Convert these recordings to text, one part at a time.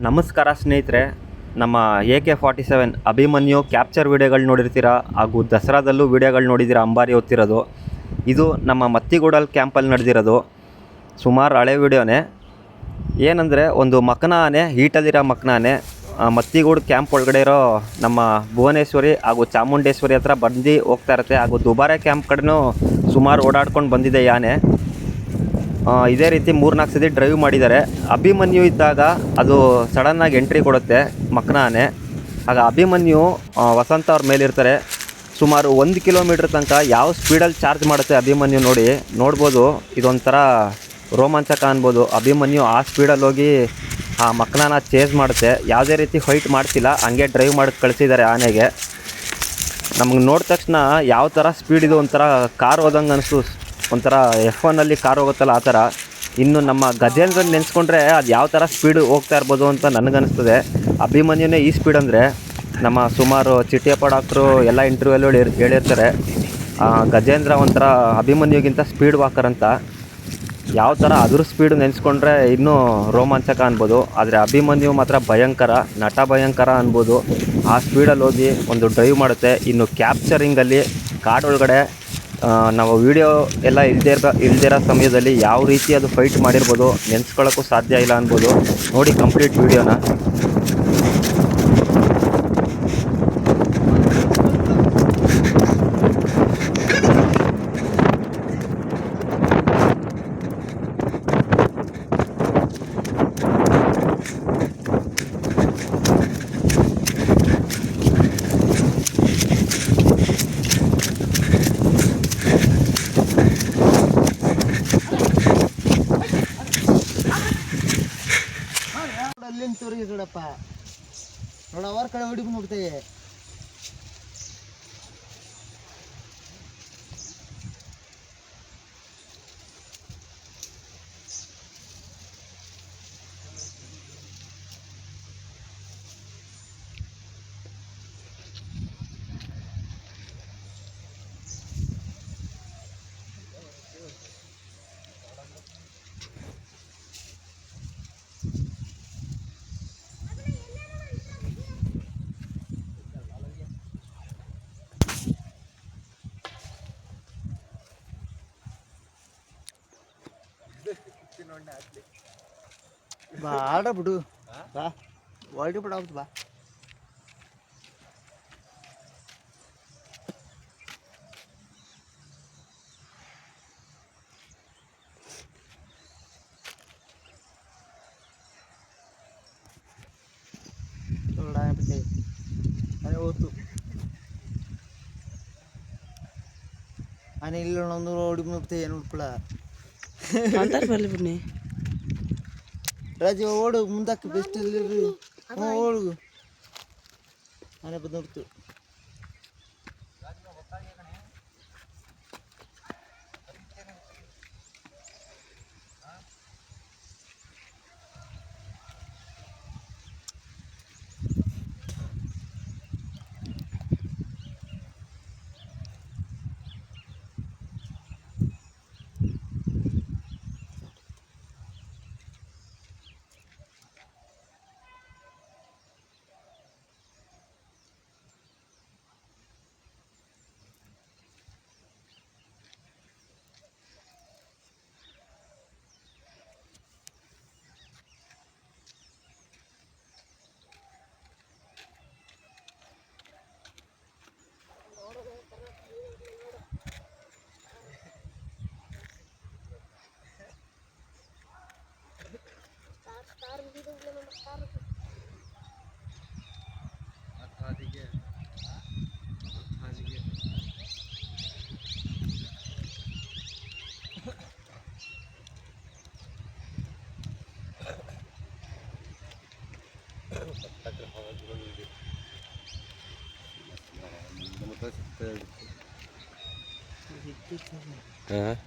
ನಮಸ್ಕಾರ ಸ್ನೇಹಿತರೆ, ನಮ್ಮ AK-47 ಅಭಿಮನ್ಯು ಕ್ಯಾಪ್ಚರ್ ವೀಡಿಯೋಗಳು ನೋಡಿರ್ತೀರಾ, ಹಾಗೂ ದಸರಾದಲ್ಲೂ ವೀಡಿಯೋಗಳು ನೋಡಿದ್ದೀರಾ. ಅಂಬಾರಿ ಹೊತ್ತಿರೋದು ಇದು ನಮ್ಮ ಮತ್ತಿಗೂಡಲ್ ಕ್ಯಾಂಪಲ್ಲಿ ನಡೆದಿರೋದು. ಸುಮಾರು ಹಳೆ ವೀಡಿಯೋನೇ. ಏನಂದರೆ, ಒಂದು ಮಕ್ನ ಆನೆ, ಹೀಟಲ್ಲಿರೋ ಮಕ್ನ ಆನೆ ಮತ್ತಿಗೂಡು ಕ್ಯಾಂಪ್ ಒಳಗಡೆ ಇರೋ ನಮ್ಮ ಭುವನೇಶ್ವರಿ ಹಾಗೂ ಚಾಮುಂಡೇಶ್ವರಿ ಹತ್ರ ಬಂದು ಹೋಗ್ತಾ ಇರುತ್ತೆ. ಹಾಗೂ ದುಬಾರೆ ಕ್ಯಾಂಪ್ ಕಡೆನೂ ಸುಮಾರು ಓಡಾಡ್ಕೊಂಡು ಬಂದಿದೆ ಈ ಆನೆ. ಇದೇ ರೀತಿ 3-4 ಸತಿ ಡ್ರೈವ್ ಮಾಡಿದ್ದಾರೆ. ಅಭಿಮನ್ಯು ಇದ್ದಾಗ ಅದು ಸಡನ್ನಾಗಿ ಎಂಟ್ರಿ ಕೊಡುತ್ತೆ ಮಕ್ನ ಆನೆ. ಆಗ ಅಭಿಮನ್ಯು ವಸಂತ ಅವ್ರ ಮೇಲಿರ್ತಾರೆ. ಸುಮಾರು 1 ಕಿಲೋಮೀಟ್ರ್ ತನಕ ಯಾವ ಸ್ಪೀಡಲ್ಲಿ ಚಾರ್ಜ್ ಮಾಡುತ್ತೆ ಅಭಿಮನ್ಯು ನೋಡ್ಬೋದು. ಇದೊಂಥರ ರೋಮಾಂಚಕ ಅನ್ಬೋದು. ಅಭಿಮನ್ಯು ಆ ಸ್ಪೀಡಲ್ಲಿ ಹೋಗಿ ಆ ಮಕ್ನಾನ ಚೇಸ್ ಮಾಡುತ್ತೆ. ಯಾವುದೇ ರೀತಿ ಫೈಟ್ ಮಾಡ್ತಿಲ್ಲ, ಹಂಗೆ ಡ್ರೈವ್ ಮಾಡಿ ಕಳಿಸಿದ್ದಾರೆ ಆನೆಗೆ. ನಮಗೆ ನೋಡಿದ ತಕ್ಷಣ ಯಾವ ಥರ ಸ್ಪೀಡ್ ಇದು, ಒಂಥರ ಕಾರ್ ಹೋದಂಗೆ ಅನಿಸ್ತು. ಒಂಥರ F1 ಕಾರ್ ಹೋಗುತ್ತಲ್ಲ ಆ ಥರ. ಇನ್ನು ನಮ್ಮ ಗಜೇಂದ್ರನ್ ನೆನೆಸ್ಕೊಂಡ್ರೆ ಅದು ಯಾವ ಥರ ಸ್ಪೀಡ್ ಹೋಗ್ತಾ ಇರ್ಬೋದು ಅಂತ ನನಗನ್ನಿಸ್ತದೆ. ಅಭಿಮನ್ಯುನೇ ಈ ಸ್ಪೀಡ್ ಅಂದರೆ, ನಮ್ಮ ಸುಮಾರು ಚಿಟ್ಟಿಯಪ್ಪ ಡಾಕ್ಟ್ರು ಎಲ್ಲ ಇಂಟರ್ವ್ಯೂಲ್ಲೂ ಹೇಳಿರ್ತಾರೆ, ಗಜೇಂದ್ರ ಒಂಥರ ಅಭಿಮನ್ಯುಗಿಂತ ಸ್ಪೀಡ್ ವಾಕರ್ ಅಂತ. ಯಾವ ಥರ ಅದ್ರ ಸ್ಪೀಡು ನೆನೆಸ್ಕೊಂಡ್ರೆ ಇನ್ನೂ ರೋಮಾಂಚಕ ಅನ್ಬೋದು. ಆದರೆ ಅಭಿಮನ್ಯು ಮಾತ್ರ ಭಯಂಕರ, ನಟ ಭಯಂಕರ ಅನ್ಬೋದು. ಆ ಸ್ಪೀಡಲ್ಲಿ ಹೋಗಿ ಒಂದು ಡ್ರೈವ್ ಮಾಡುತ್ತೆ. ಇನ್ನು ಕ್ಯಾಪ್ಚರಿಂಗಲ್ಲಿ ಕಾಡೊಳಗಡೆ ನಾವು ವೀಡಿಯೋ ಎಲ್ಲ ಇಲ್ದಿರೋ ಸಮಯದಲ್ಲಿ ಯಾವ ರೀತಿ ಅದು ಫೈಟ್ ಮಾಡಿರ್ಬೋದು ನೆನೆಸ್ಕೊಳ್ಳೋಕ್ಕೂ ಸಾಧ್ಯ ಇಲ್ಲ ಅನ್ಬೋದು. ನೋಡಿ ಕಂಪ್ಲೀಟ್ ವೀಡಿಯೋನ. ಅಲ್ಲಿಂದ ತೋರಿಗೆ ನೋಡಪ್ಪ, ನೋಡ ಅವರ ಕಡೆ ಹುಡುಗಿ ನೋಡ್ತೇವೆ. ಬಾ ಆಡ ಬಿಡು, ಬಾ ಹೊರಡಿ ಬಿಡ ಬಾ. ಅನೆ ಹೋತು ಅನೆ ಇಲ್ಲ ಒಂದು ಹೊಡಿ ಮುಗ್ತೆ ಏನು ಉಳ್ಪಳ ಬನ್ನಿ ರಾಜೀವ ಓಡು ಮುಂದಕ್ಕೆ ಬೆಸ್ಟ್ ಇಲ್ಲಿ ಓಡು ಮನೆ ಬಂದು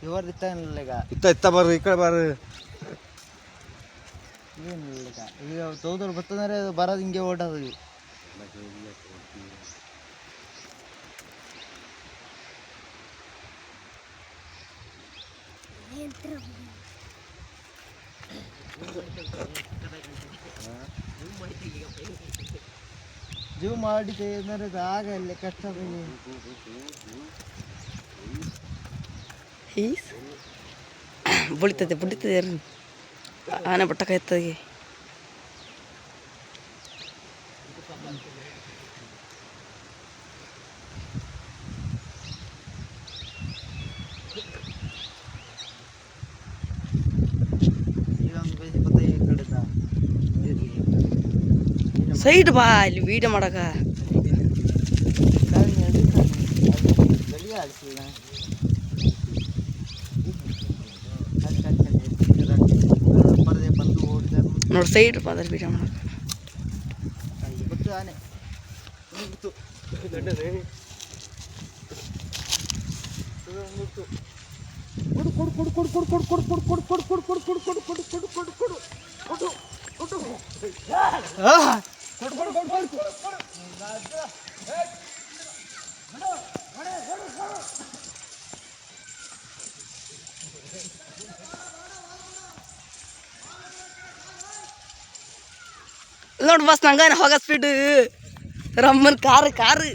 ಇವರು ಇತ್ತ ಇತ್ತ ಬರ್ರಿ ಈ ಕಡೆ ಬರ್ರಿ. ಏನಿಲ್ಲ ಈಗ ತೋದವ್ರು ಬರ್ತಂದ್ರೆ ಬರೋದು ಹಿಂಗೆ ಓಡೋದು. ಜೀವ ಮಾಡಿದೆ ಏನಾರ ಆಗಲ್ಲ ಕಷ್ಟ ಬುಳಿತದೆ ಬುಡಿತದೆ ಆನೆ ಬಟ್ಟಕಾಯ್ತದೆ ಸೈಡ್ ಬಾ ಇಲ್ಲಿ ವೀಡಿಯೋ ಮಾಡಕ ನೋಡಿ ಸೈಡ್ ಬಾ ಅದ್ರ ವೀಡಿಯೋ ಮಾಡಕ ಆನೆ ನೋಡಿ ಬಸ್ ನಂಗಾನೆ ಹೋಗ ಸ್ಪೀಡ್ ರಮ್ಮನ್ ಕಾರು ಕಾರು